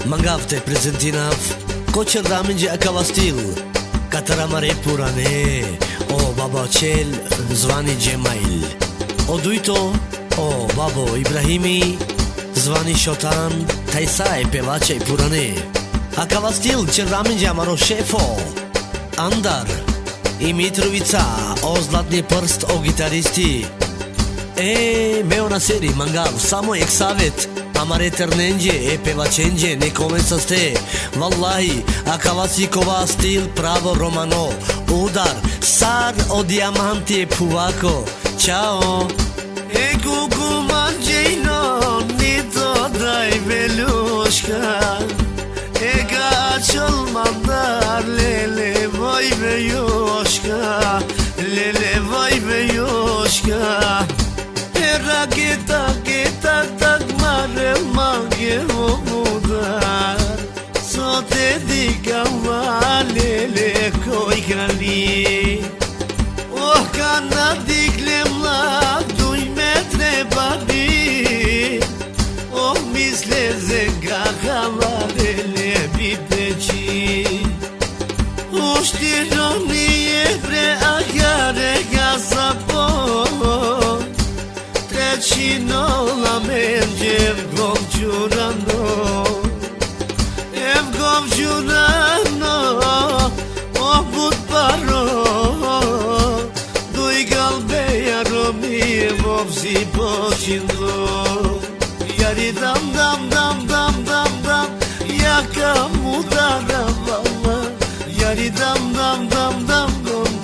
Mangavte prezentinav Kočer Raminđe Akavastil Kataramare Purane O baba Čel zvani Džemail Odujto O babo Ibrahimi zvani Šotan Tajsaj pevača i Purane Akavastil Čer Raminđe Amaro šefo Andar i Mitrovica O zlatni prst o gitaristi Meo na seri Mangav samo ek savet Amare ternenđe, pevačenđe, ne komenca ste Wallahi, Akavasikova stil pravo romano Udar, sar o diamanti e puvako Ćao Kuku manđejno, ni to daj veljuška Kač olmandar, lele voj vejuška Lele voj vejuška Raketa, geta, tak mare mange omudar Sote dikava lele koj krali Oh kana diklem la duj me treba bi Oh misle zenga hava lele biteći Uštironi je pre akare gazapon Trećino la menđe vgovđurano Vgovđurano Obud paro Duj galbeja romi Vovzi počinlo Jari dam dam dam dam dam dam Jaka mudara vala Jari dam dam dam dam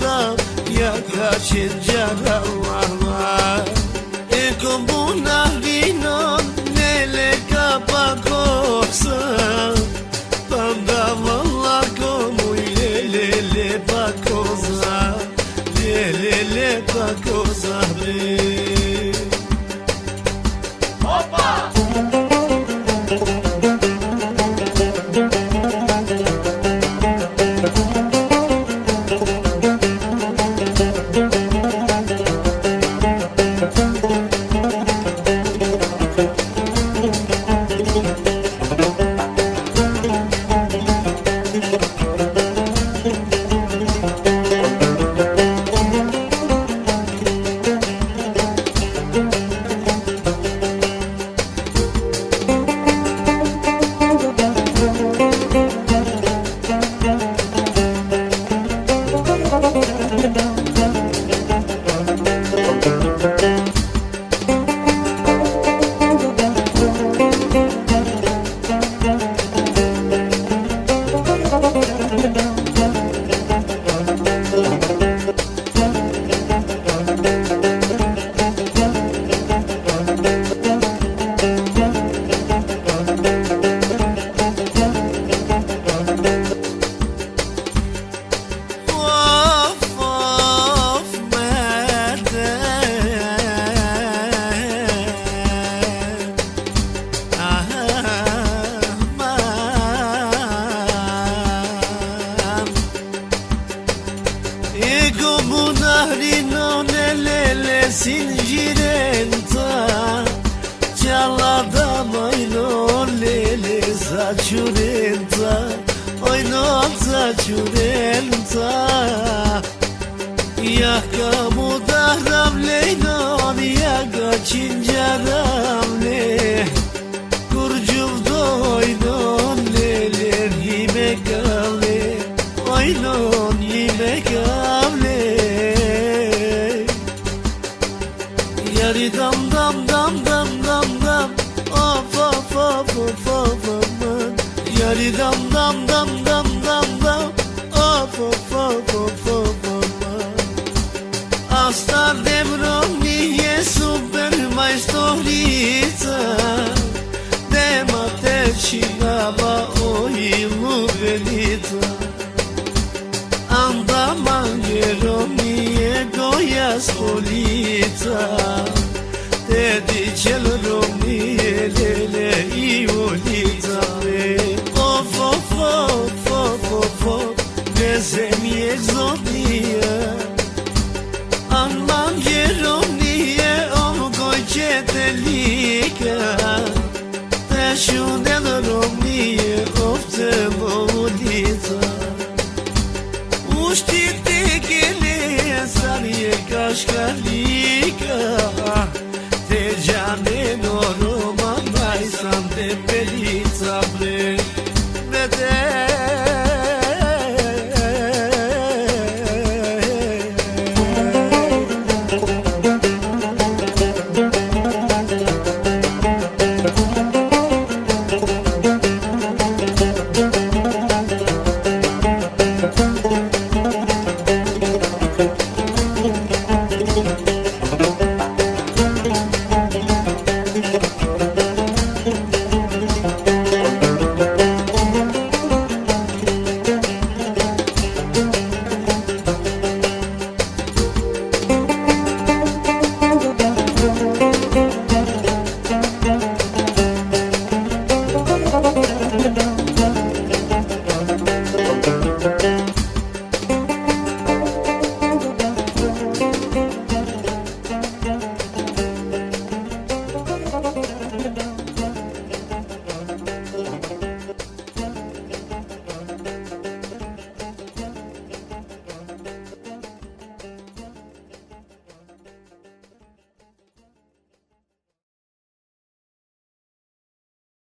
dam Jaka čenđara vala Komuna vino nele kapa kosa Panda valla komu lele pa koza Lele pa koza bre Hoppa! ciurenta, oj noapța ciurenta. Ja ka mu dahram lejnon, ja ka qinjaram le. Kur gjuvdoj non lele, një me kavle, oj non një me kavle. Yari dam dam dam dam dam dam, of of of of of aman. Yari dam dam dam dam dam dam, of of of of of aman. Astar demromije super majstorica, dema te qinava oj luvelita. Anda mangeromije goja stolica, te di qel romije lele i ulita. Of of of of of of, vezemi egzotia. Aman gjerom nije om goj qetelika, te shune